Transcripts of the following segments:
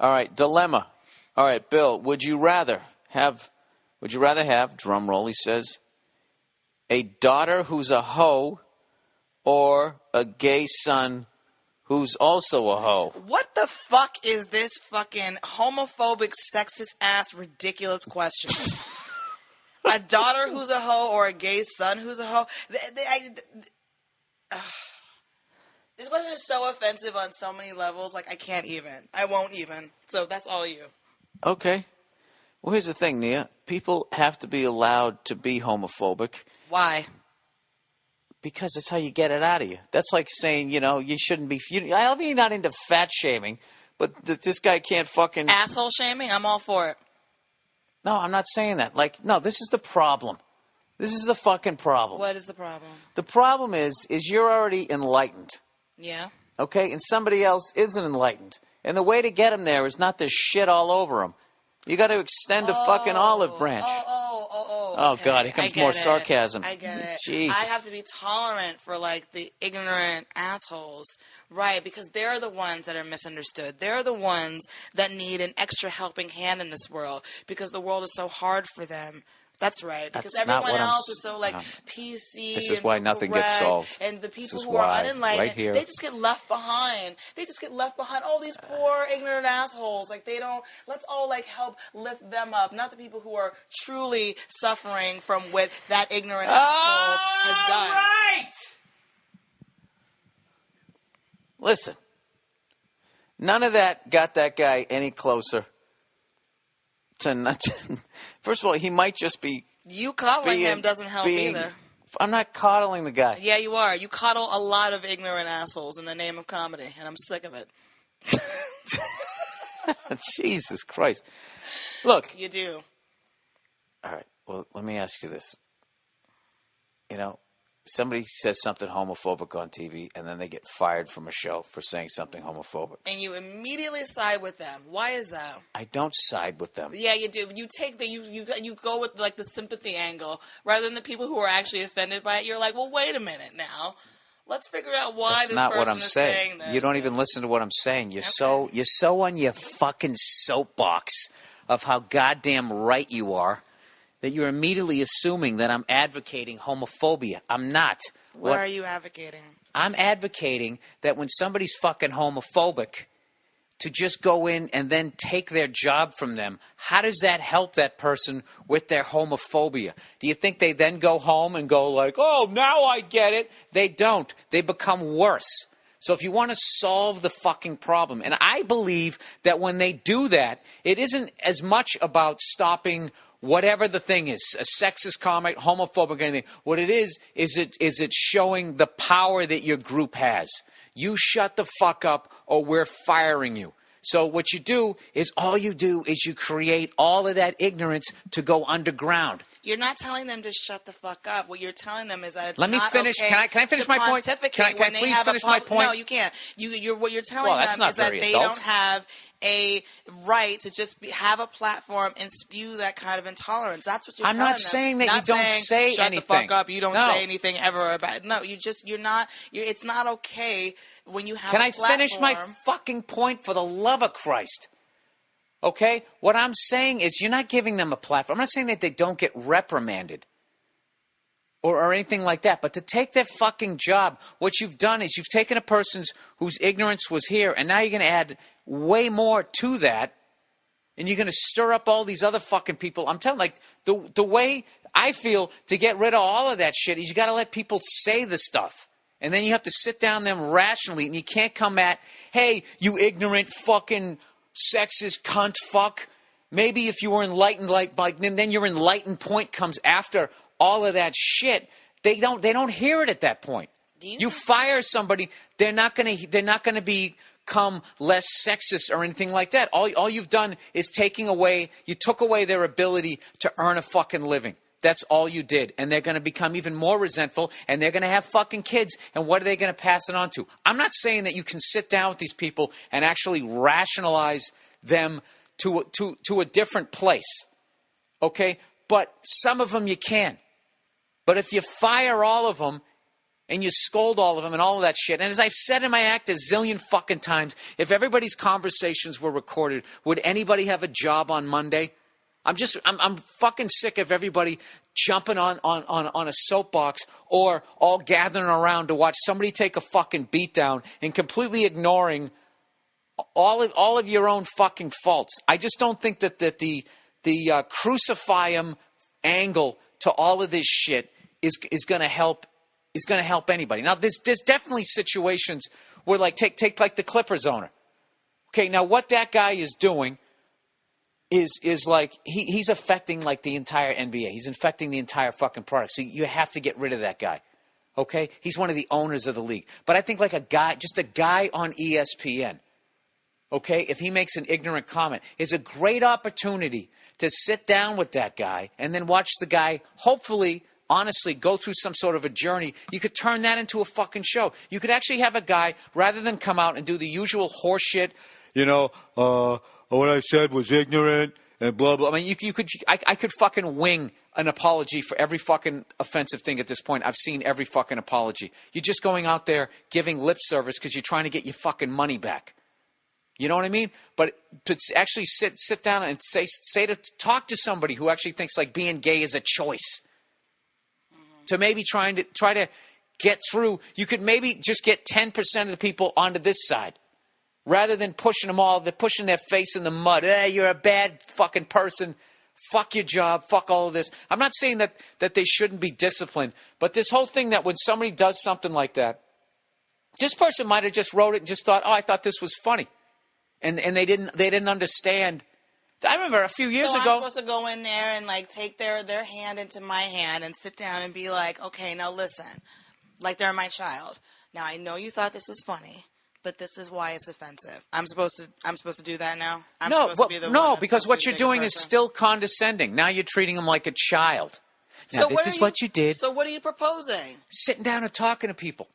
All right, dilemma. All right, Bill, would you rather have, drum roll, he says, a daughter who's a hoe or a gay son who's also a hoe? What the fuck is this fucking homophobic, sexist-ass, ridiculous question? A daughter who's a hoe or a gay son who's a hoe? This question is so offensive on so many levels, like I can't even. I won't even. So that's all you. Okay. Well, here's the thing, Nia. People have to be allowed to be homophobic. Why? Because that's how you get it out of you. That's like saying, you shouldn't be... I mean, not into fat shaming, but this guy can't fucking... Asshole shaming? I'm all for it. No, I'm not saying that. No, this is the problem. This is the fucking problem. What is the problem? The problem is you're already enlightened. Yeah. Okay? And somebody else isn't enlightened. And the way to get them there is not to shit all over them. You got to extend a fucking olive branch. Oh, okay. God, here comes more sarcasm. I get it. Jesus. I have to be tolerant for, the ignorant assholes. Right, because they're the ones that are misunderstood. They're the ones that need an extra helping hand in this world because the world is so hard for them. That's right, because everyone else is so, PC. This is why nothing gets solved. And the people who are unenlightened, they just get left behind. They just get left behind. All these poor, ignorant assholes. Let's all, help lift them up. Not the people who are truly suffering from what that ignorant asshole has done. Right! Listen, none of that got that guy any closer to nothing. First of all, he might just be... You coddling him doesn't help either. I'm not coddling the guy. Yeah, you are. You coddle a lot of ignorant assholes in the name of comedy, and I'm sick of it. Jesus Christ. Look. You do. All right. Well, let me ask you this. Somebody says something homophobic on TV, and then they get fired from a show for saying something homophobic. And you immediately side with them. Why is that? I don't side with them. Yeah, you do. You take you go with the sympathy angle rather than the people who are actually offended by it. You're like, well, wait a minute now. Let's figure out why this person is saying this. You don't even listen to what I'm saying. You're so on your fucking soapbox of how goddamn right you are that you're immediately assuming that I'm advocating homophobia. I'm not. What are you advocating? I'm advocating that when somebody's fucking homophobic, to just go in and then take their job from them, how does that help that person with their homophobia? Do you think they then go home and go oh, now I get it? They don't. They become worse. So if you want to solve the fucking problem, and I believe that when they do that, it isn't as much about stopping whatever the thing is, a sexist comment, homophobic, anything. What it is it showing the power that your group has. You shut the fuck up or we're firing you. So what you do is you create all of that ignorance to go underground. You're not telling them to shut the fuck up. What you're telling them is that it's Let me not finish. okay Can I finish my point? Can I please finish my point? No, you can't. What you're telling them is that they don't have a right to just have a platform and spew that kind of intolerance. That's what you're telling them. I'm not saying that you don't say shut anything. Shut the fuck up. You don't say anything ever about. No, it's not okay when you have. Can I finish my fucking point for the love of Christ? Okay? What I'm saying is you're not giving them a platform. I'm not saying that they don't get reprimanded or anything like that, but to take their fucking job, what you've done is you've taken a person whose ignorance was here, and now you're going to add way more to that, and you're going to stir up all these other fucking people. I'm telling the way I feel to get rid of all of that shit is you got to let people say the stuff. And then you have to sit down them rationally, and you can't come at, hey, you ignorant fucking sexist cunt fuck. Maybe if you were enlightened, then your enlightened point comes after all of that shit. They don't hear it at that point. You fire somebody, they're not gonna become less sexist or anything like that. All you've done is you took away their ability to earn a fucking living. That's all you did. And they're going to become even more resentful, and they're going to have fucking kids. And what are they going to pass it on to? I'm not saying that you can sit down with these people and actually rationalize them to a different place. Okay? But some of them you can. But if you fire all of them, and you scold all of them and all of that shit. And as I've said in my act a zillion fucking times, if everybody's conversations were recorded, would anybody have a job on Monday? I'm fucking sick of everybody jumping on a soapbox or all gathering around to watch somebody take a fucking beatdown and completely ignoring all of your own fucking faults. I just don't think that the crucify 'em angle to all of this shit is going to help anybody. Now there's definitely situations where, like, take like the Clippers owner. Okay, now what that guy is doing is like he's affecting like the entire NBA. He's infecting the entire fucking product. So you have to get rid of that guy. Okay? He's one of the owners of the league. But I think like a guy on ESPN, okay, if he makes an ignorant comment, is a great opportunity to sit down with that guy and then watch the guy hopefully, honestly, go through some sort of a journey. You could turn that into a fucking show. You could actually have a guy, rather than come out and do the usual horse shit, what I said was ignorant and blah, blah. I mean, I could fucking wing an apology for every fucking offensive thing at this point. I've seen every fucking apology. You're just going out there giving lip service because you're trying to get your fucking money back. You know what I mean? But to actually sit down and talk to somebody who actually thinks like being gay is a choice. To maybe try to get through, you could maybe just get 10% of the people onto this side. Rather than pushing them all, they're pushing their face in the mud. You're a bad fucking person. Fuck your job. Fuck all of this. I'm not saying that they shouldn't be disciplined, but this whole thing that when somebody does something like that, this person might have just wrote it and just thought, I thought this was funny. And they didn't understand. I remember a few years ago. I'm supposed to go in there and like take their hand into my hand and sit down and be like, okay, now listen, like they're my child. Now I know you thought this was funny, but this is why it's offensive. I'm supposed to do that now? Because what you're doing is still condescending. Now you're treating them like a child. Now, so this is what you did. So what are you proposing? Sitting down and talking to people.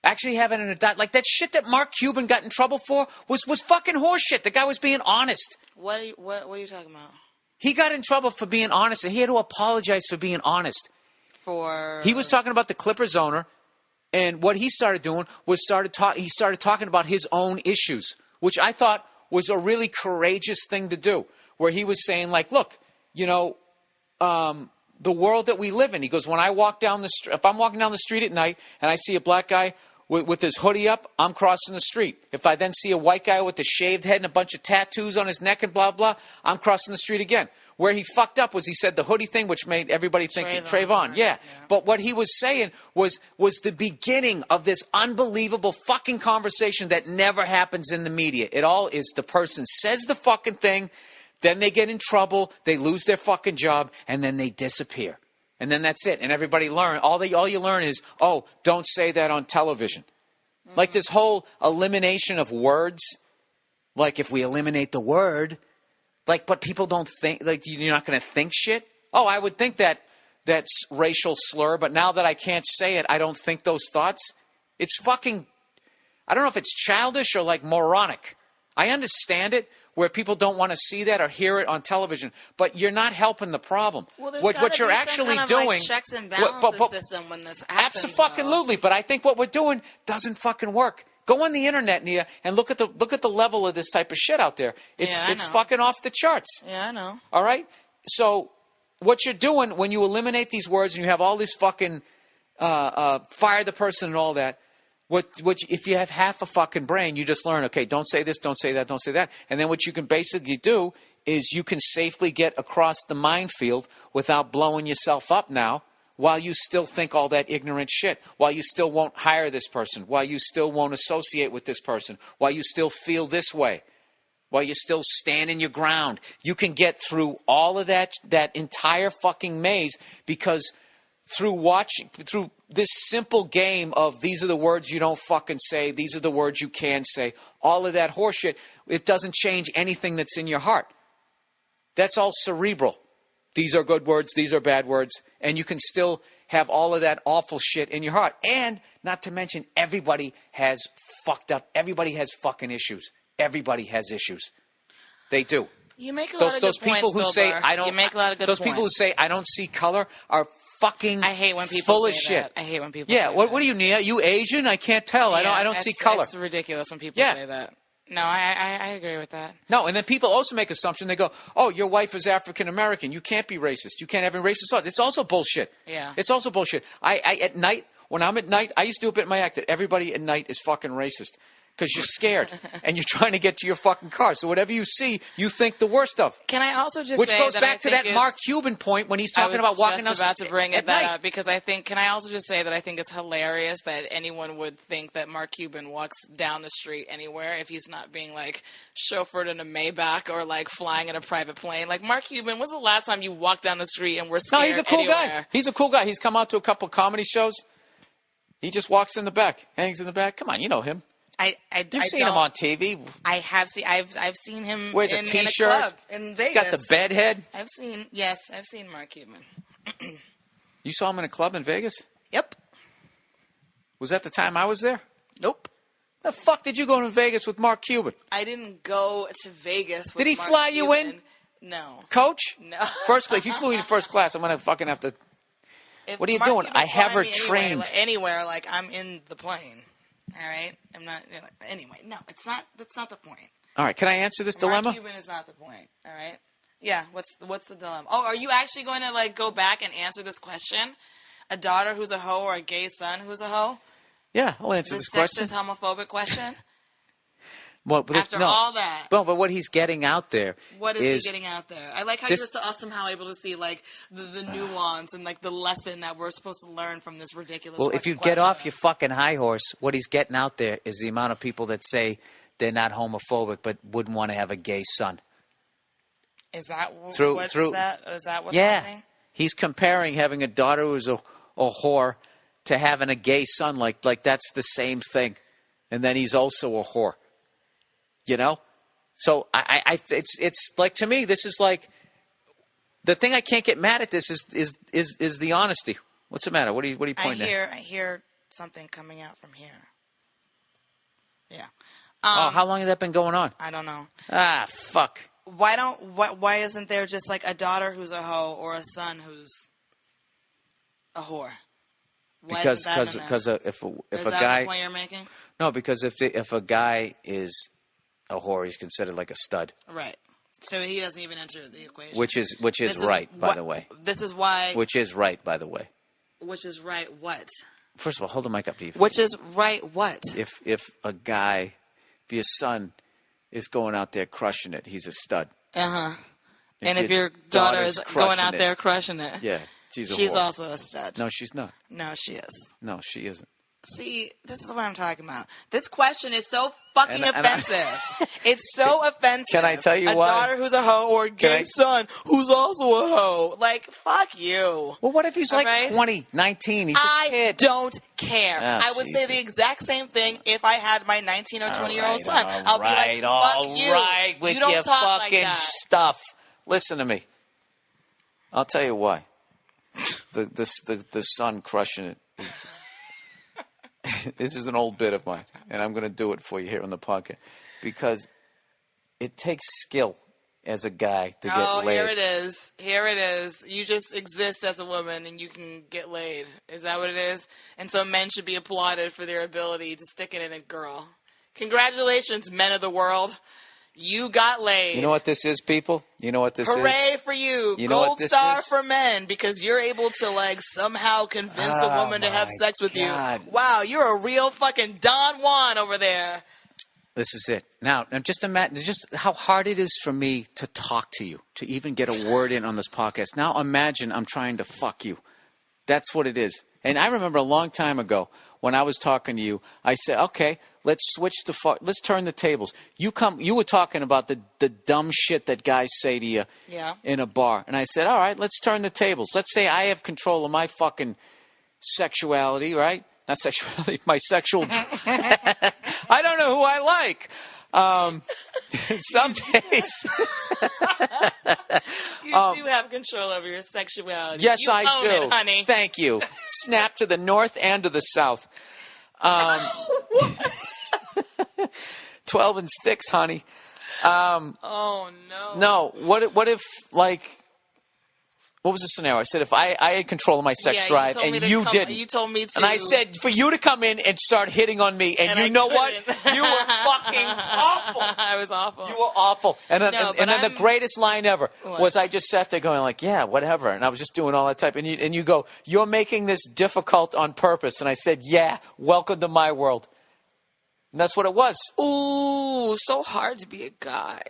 Actually having an adult, like that shit that Mark Cuban got in trouble for was fucking horseshit. The guy was being honest. What are you talking about? He got in trouble for being honest, and he had to apologize for being honest. He was talking about the Clippers owner, and what he started doing was he started talking about his own issues, which I thought was a really courageous thing to do, where he was saying like, look, the world that we live in. He goes, when I walk down the street, if I'm walking down the street at night and I see a black guy with his hoodie up, I'm crossing the street. If I then see a white guy with a shaved head and a bunch of tattoos on his neck and blah, blah, I'm crossing the street again. Where he fucked up was he said the hoodie thing, which made everybody think Trayvon. Yeah. But what he was saying was the beginning of this unbelievable fucking conversation that never happens in the media. It all is the person says the fucking thing, then they get in trouble, they lose their fucking job, and then they disappear. And then that's it. And everybody learn. All you learn is, don't say that on television. Mm-hmm. Like this whole elimination of words. Like if we eliminate the word, but people don't think, like you're not going to think shit. I would think that's racial slur, but now that I can't say it, I don't think those thoughts. It's fucking, I don't know if it's childish or like moronic. I understand it, where people don't want to see that or hear it on television, but you're not helping the problem. Well, what you're actually doing, like checks and balances system when this happens. Absolutely, but I think what we're doing doesn't fucking work. Go on the internet, Nia, and look at the level of this type of shit out there. It's fucking off the charts. Yeah, I know. All right, so what you're doing when you eliminate these words and you have all this fucking fire the person and all that. If you have half a fucking brain, you just learn, okay, don't say this, don't say that, don't say that. And then what you can basically do is you can safely get across the minefield without blowing yourself up now, while you still think all that ignorant shit, while you still won't hire this person, while you still won't associate with this person, while you still feel this way, while you're still standing your ground. You can get through all of that entire fucking maze because through this simple game of these are the words you don't fucking say, these are the words you can say, all of that horseshit, it doesn't change anything that's in your heart. That's all cerebral. These are good words, these are bad words, and you can still have all of that awful shit in your heart. And not to mention, everybody has fucked up, everybody has fucking issues. Everybody has issues. They do. You make a lot of Those good people points, who say Burr. I don't. You make a lot of good those points. people who say I don't see color are fucking. I hate when people full say of shit. that. I hate when people. Yeah. say What that. are you, Nia? You Asian? I can't tell. I don't see color. It's ridiculous when people Yeah. say that. No, I agree with that. No, and then people also make assumption. They go, "Oh, your wife is African American. You can't be racist. You can't have any racist thoughts." It's also bullshit. Yeah. It's also bullshit. I at night, when I'm at night, I used to do a bit in my act that everybody at night is fucking racist because you're scared and you're trying to get to your fucking car. So whatever you see, you think the worst of. Can I also just Which say goes that back I to think that Mark Cuban point when he's talking about walking I was just about to bring at that night. up because I think. Can I also just say that I think it's hilarious that anyone would think that Mark Cuban walks down the street anywhere if he's not being like chauffeured in a Maybach or like flying in a private plane. Like Mark Cuban, when's the last time you walked down the street and were scared? No, he's a cool anywhere? guy. He's a cool guy. He's come out to a couple comedy shows. He just walks in the back, hangs in the back. Come on, you know him. You've seen him on TV. I have seen. I've seen him. Wears in a T-shirt. in a club in Vegas. He's got the bed head. I've seen Mark Cuban. You saw him in a club in Vegas? Yep. Was that the time I was there? Nope. The fuck did you go to Vegas with Mark Cuban? I didn't go to Vegas. With Did he Mark fly you Cuban. in? No. Coach? No. First class. If you flew in first class, I'm gonna fucking have to. If What are you Mark doing? Cuban's I have her flying me trained. Anywhere, like I'm in the plane. All right. I'm not. Anyway, no, it's not. That's not the point. All right, can I answer this dilemma? Mark Cuban is not the point. All right. Yeah. What's the dilemma? Oh, are you actually going to like go back and answer this question? A daughter who's a hoe or a gay son who's a hoe? Yeah, I'll answer this question. This sexist, homophobic question. Well, but After all that, but what he's getting out there what is he getting out there? I like how this- you're somehow able to see like the nuance and like the lesson that we're supposed to learn from this ridiculous. Well, if you fucking get off question. your fucking high horse, what he's getting out there is the amount of people that say they're not homophobic but wouldn't want to have a gay son. Is that Through- what's through- that? Is that what's Yeah, happening? he's comparing having a daughter who's a whore to having a gay son. Like that's the same thing, and then he's also a whore. You know, so it's like, to me, this is like the thing I can't get mad at. This is the honesty. What's the matter? What are you pointing at? I hear something coming out from here. Yeah. How long has that been going on? I don't know. Ah, fuck. Why isn't there just like a daughter who's a hoe or a son who's a whore? Why Because isn't that in there? if a Is that guy the point you're making? no, because if a guy is a whore, he's considered like a stud, Right. So he doesn't even enter the equation. which is This right, by the way. This is why. Which is right, by the way. Which is right. What? First of all, hold the mic up to you. Which is right. What? If a guy, if your son is going out there crushing it, he's a stud. And if your your daughter daughter's is going crushing out it, there crushing it, yeah, she's a she's whore. also a stud. No, she's not. No, she is. No, she isn't. See, this is what I'm talking about. This question is so fucking And I- offensive. It's so offensive. Can I tell you a why? daughter who's a hoe or a gay I- son who's also a hoe. Like, fuck you. Well, what if he's All like right? 20, 19? He's a I kid. don't care. Ah, I would say Jesus. the exact same thing if I had my 19 or 20-year-old son. I'll be like, all fuck you. right, with You don't your talk like fucking that. stuff. Listen to me. I'll tell you why. The son crushing it. This is an old bit of mine, and I'm going to do it for you here on the podcast because it takes skill as a guy to get laid. Here it is. Here it is. You just exist as a woman and you can get laid. Is that what it is? And so men should be applauded for their ability to stick it in a girl. Congratulations, men of the world. You got laid. You know what this is, people? You know what this Hooray is? for you. You know what Gold this star is? for men because you're able to like somehow convince a Oh, woman to have my sex with God. you. Wow, you're a real fucking Don Juan over there. This is it. Now just imagine just how hard it is for me to talk to you, to even get a word in on this podcast. Now imagine I'm trying to fuck you. That's what it is. And I remember a long time ago when I was talking to you, I said, okay, let's switch let's turn the tables. You were talking about the dumb shit that guys say to you in a bar. And I said, all right, let's turn the tables. Let's say I have control of my fucking sexuality, right? Not sexuality, my sexual. I don't know who I like. Some days. You do have control over your sexuality. Yes, you I own do. It, honey. Thank you. Snap to the north and to the south. 12 and 6, honey. Oh no. No. What if like? What was the scenario? I said if I had control of my sex drive and you didn't. You told me to. And I said for you to come in and start hitting on me, and you I know what? couldn't. You were fucking awful. I was awful. You were awful. And then, No, and then the greatest line ever What? was I just sat there going like, yeah, whatever. And I was just doing all that type. And you go, you're making this difficult on purpose. And I said, yeah, welcome to my world. And that's what it was. Ooh, so hard to be a guy.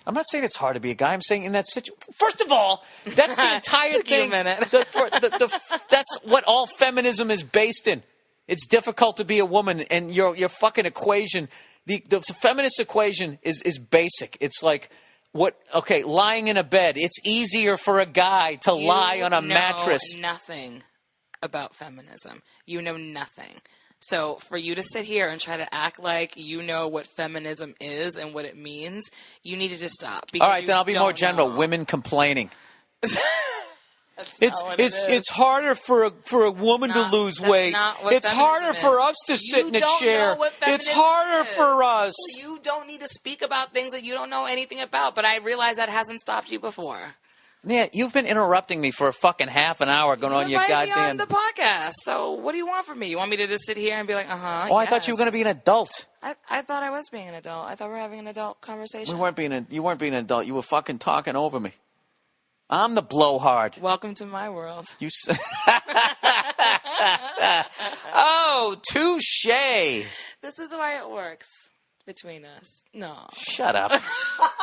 I'm not saying it's hard to be a guy. I'm saying in that situation. First of all, that's the entire Took you a thing. minute. That's what all feminism is based in. It's difficult to be a woman, and your fucking equation, the feminist equation is basic. It's like lying in a bed. It's easier for a guy to lie on a mattress. Nothing about feminism. You know nothing. So for you to sit here and try to act like you know what feminism is and what it means, you need to just stop. All right, then I'll be more general. Know. Women complaining. It's It's harder for a woman to lose weight. It's harder for us to sit in a chair. It's harder for us. You don't need to speak about things that you don't know anything about. But I realize that hasn't stopped you before. Yeah, you've been interrupting me for a fucking half an hour going on your goddamn... on the podcast. So what do you want from me? You want me to just sit here and be like, Oh, I thought you were going to be an adult. I thought I was being an adult. I thought we were having an adult conversation. You weren't being an adult. You were fucking talking over me. I'm the blowhard. Welcome to my world. You Oh, touche. This is why it works between us. No. Shut up.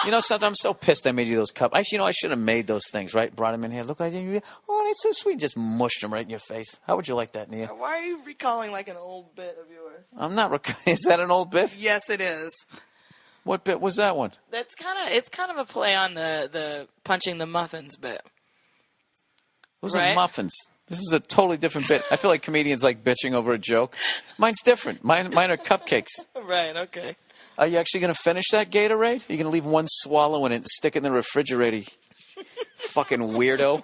You know something? I'm so pissed I made you those cups. I should have made those things, right? Brought them in here. Look, I didn't. Oh, that's so sweet. Just mushed them right in your face. How would you like that, Nia? Why are you recalling like an old bit of yours? I'm not. Is that an old bit? Yes, it is. What bit was that one? It's kind of a play on the punching the muffins bit. Those are muffins. This is a totally different bit. I feel like comedians like bitching over a joke. Mine's different. Mine are cupcakes. Right, okay. Are you actually going to finish that Gatorade? Are you going to leave one swallow in it and stick it in the refrigerator? Fucking weirdo.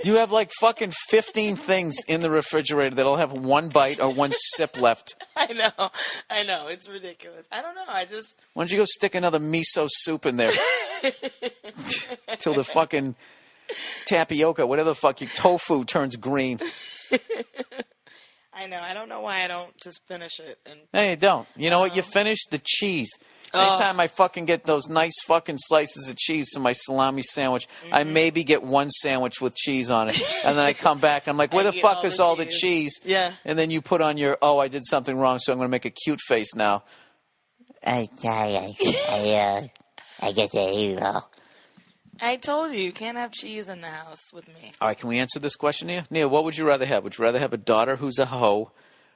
You have like fucking 15 things in the refrigerator that'll have one bite or one sip left. I know. It's ridiculous. I don't know. Why don't you go stick another miso soup in there? Till the fucking tapioca, whatever the fuck, your tofu turns green. I know. I don't know why I don't just finish it. Hey, you don't. You know what? You finish the cheese. Anytime I fucking get those nice fucking slices of cheese to my salami sandwich, I maybe get one sandwich with cheese on it. And then I come back and I'm like, where the fuck is all the cheese? Yeah. And then you put on your, I did something wrong, so I'm going to make a cute face now. I guess I know. I told you can't have cheese in the house with me. All right, can we answer this question, Nia? Nia, what would you rather have? Would you rather have a daughter who's a hoe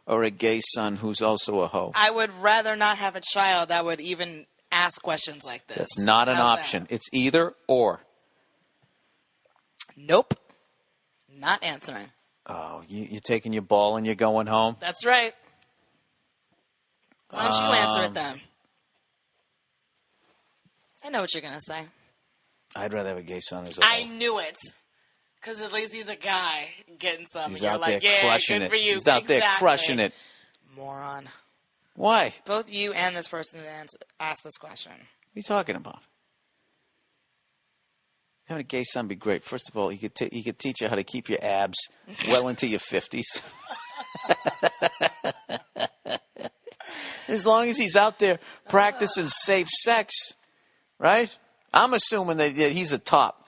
or a gay son who's also a hoe? I would rather not have a child that would even ask questions like this. That's not an option. That? It's either or. Nope. Not answering. Oh, you're taking your ball and you're going home? That's right. Why don't you answer it then? I know what you're going to say. I'd rather have a gay son who's a I hoe. knew it. Because at least he's a guy getting some. He's You're out like, there yeah, crushing good it. for you. He's out there crushing it. Moron. Why? Both you and this person asked this question. What are you talking about? Having a gay son would be great. First of all, he could teach you how to keep your abs well into your 50s. As long as he's out there practicing safe sex, right? I'm assuming that he's a top.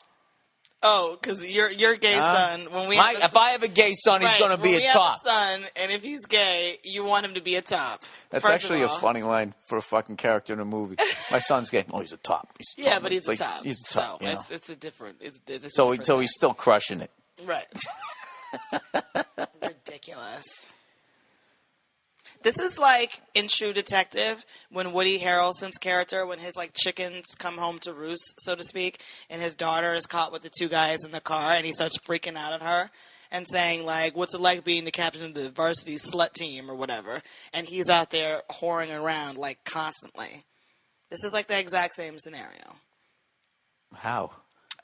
Oh, because your gay son. If I have a gay son, he's going to be a top. Have a son, and if he's gay, you want him to be a top. That's actually a funny line for a fucking character in a movie. My son's gay. Oh, he's a top. He's a top. Yeah, but he's a top. He's a top. So it's a different. It's so he's still crushing it. Right. Ridiculous. This is like in True Detective when Woody Harrelson's character, when his like chickens come home to roost, so to speak, and his daughter is caught with the two guys in the car, and he starts freaking out at her and saying like, "What's it like being the captain of the varsity slut team or whatever?" And he's out there whoring around like constantly. This is like the exact same scenario. How?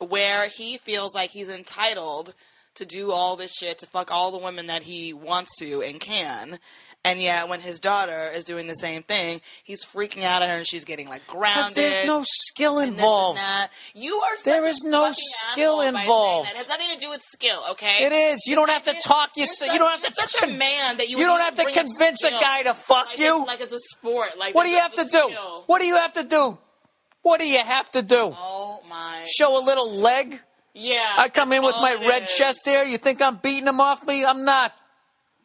Where he feels like he's entitled to do all this shit, to fuck all the women that he wants to and can. And yet, when his daughter is doing the same thing, he's freaking out at her, and she's getting like grounded. There's no skill involved. You are. There is no skill involved. That has nothing to do with skill. Okay. It is. You don't have to talk. You don't have to. Such a man that you don't have to convince a guy to fuck you. Like it's a sport. Like what do you have to do? What do you have to do? What do you have to do? Oh my! Show a little leg. Yeah. I come in with my red chest hair. You think I'm beating him off me? I'm not.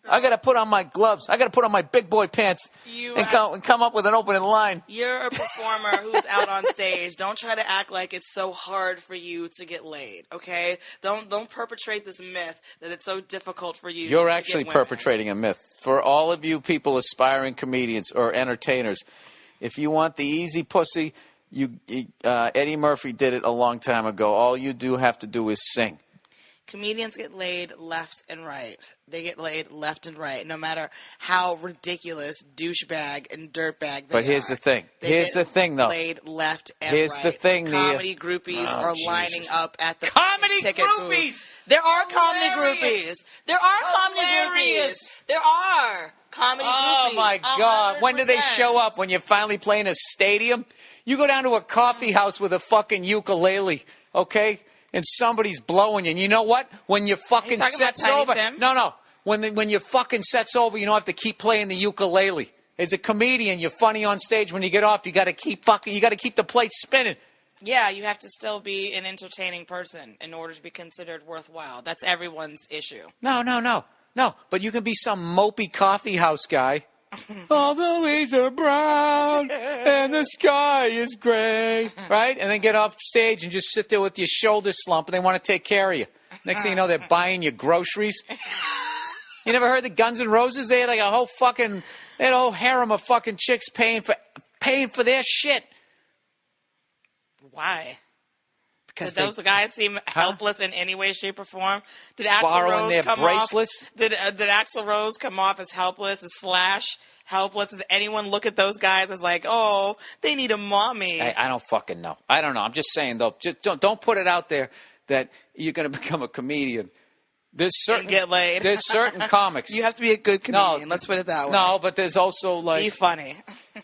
I got to put on my gloves. I got to put on my big boy pants and come up with an opening line. You're a performer who's out on stage. Don't try to act like it's so hard for you to get laid, okay? Don't perpetrate this myth that it's so difficult for you. You're actually perpetrating a myth. For all of you people, aspiring comedians or entertainers, if you want the easy pussy, Eddie Murphy did it a long time ago. All you have to do is sing. Comedians get laid left and right. They get laid left and right, no matter how ridiculous douchebag and dirtbag they are. But here's the thing. Here's the thing, though. Laid left and here's right. the thing. Comedy groupies are lining up at the comedy ticket groupies. Booth. There are comedy groupies. There are comedy groupies. There are comedy groupies. Oh my God! 100%. When do they show up? When you finally play in a stadium? You go down to a coffee house with a fucking ukulele, okay? And somebody's blowing you. And you know what? When your fucking set's over. No. When your fucking set's over, you don't have to keep playing the ukulele. As a comedian, you're funny on stage. When you get off, you got to keep the plate spinning. Yeah, you have to still be an entertaining person in order to be considered worthwhile. That's everyone's issue. No. But you can be some mopey coffee house guy. All the leaves are brown and the sky is gray, right? And then get off stage and just sit there with your shoulders slumped, and they want to take care of you. Next thing you know, they're buying your groceries. You never heard the Guns N' Roses? They had like a whole harem of fucking chicks paying for their shit. Why? Did those guys seem helpless in any way, shape, or form? Did Axl borrowing Rose their come bracelets? off? Did Axl Rose come off as helpless, as Slash helpless? Does anyone look at those guys as like, oh, they need a mommy? I don't fucking know. I don't know. I'm just saying though. Just don't put it out there that you're going to become a comedian. And get laid. There's certain comics. You have to be a good comedian. Let's put it that way. No, but there's also like be funny.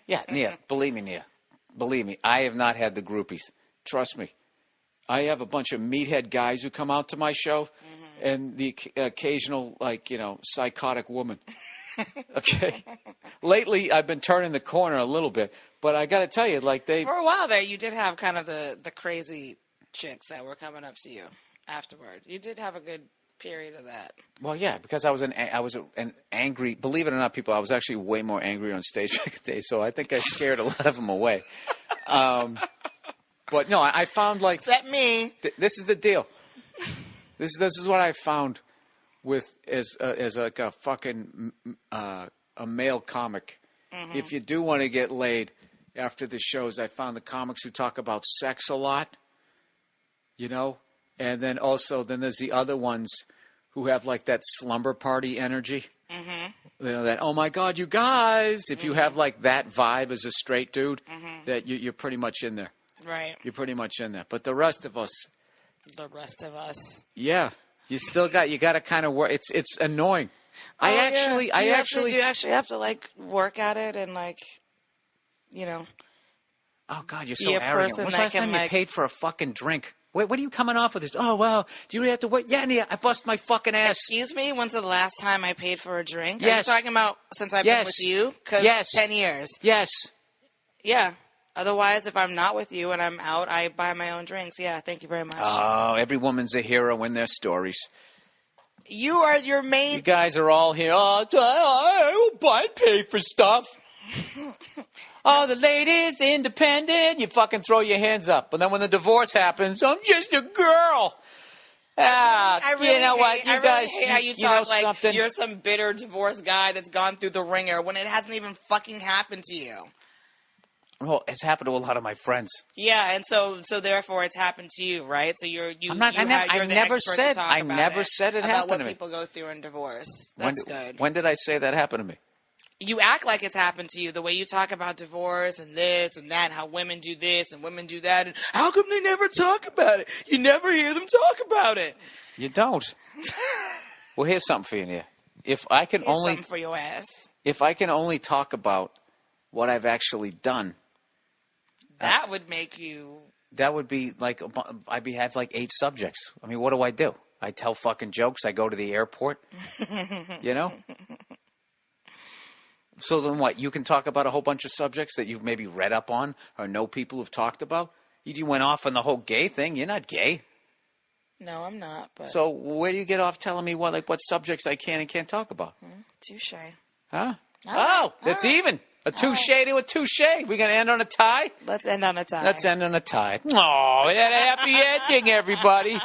Yeah, Nia. Believe me, I have not had the groupies. Trust me. I have a bunch of meathead guys who come out to my show, and the occasional, psychotic woman. Okay? Lately, I've been turning the corner a little bit, but I got to tell you, For a while there, you did have kind of the crazy chicks that were coming up to you afterward. You did have a good period of that. Well, yeah, because I was an angry, believe it or not, people, I was actually way more angry on stage back in the day, so I think I scared a lot of them away. But no, I found Except me. This is the deal. This is what I found with as a fucking a male comic. Mm-hmm. If you do want to get laid after the shows, I found the comics who talk about sex a lot. And then there's the other ones who have like that slumber party energy. Mm-hmm. That, oh my God, you guys! If you have like that vibe as a straight dude, that you're pretty much in there. Right. You're pretty much in there. But the rest of us. Yeah. You got to kind of work. It's annoying. Do you actually have to work at it and Oh God, you're so arrogant. When's the last time you paid for a fucking drink? What are you coming off with this? Oh, well, do you really have to work? Yeah, I bust my fucking ass. Excuse me? When's the last time I paid for a drink? Yes. Are you talking about since I've been with you? Yes. 10 years. Yes. Yeah. Otherwise, if I'm not with you and I'm out, I buy my own drinks. Yeah, thank you very much. Oh, every woman's a hero in their stories. Your main... You guys are all here. Oh, I pay for stuff. Oh, the lady's independent. You fucking throw your hands up. But then when the divorce happens, I'm just a girl. I really you know what? You guys, hate how you talk like something? You're some bitter divorced guy that's gone through the ringer when it hasn't even fucking happened to you. Well, it's happened to a lot of my friends. Yeah, and so therefore it's happened to you, right? So I never said it happened about to what me. people go through in divorce. That's good. When did I say that happened to me? you act like it's happened to you, the way you talk about divorce and this and that, how women do this and women do that, and how come they never talk about it? You never hear them talk about it. You don't. Well, here's something for you, Nia. If I can Here's only something for your ass. if I can only talk about what I've actually done, That would make you... that would be like have like 8 subjects. I mean, what do? I tell fucking jokes. I go to the airport. You know? So then what? You can talk about a whole bunch of subjects that you've maybe read up on or know people who've talked about? You went off on the whole gay thing. You're not gay. No, I'm not. But So where do you get off telling me what subjects I can and can't talk about? touche. Huh? All That's right. even. A touche to a touche. We going to end on a tie? Let's end on a tie. Let's end on a tie. Oh, we had a happy ending, everybody.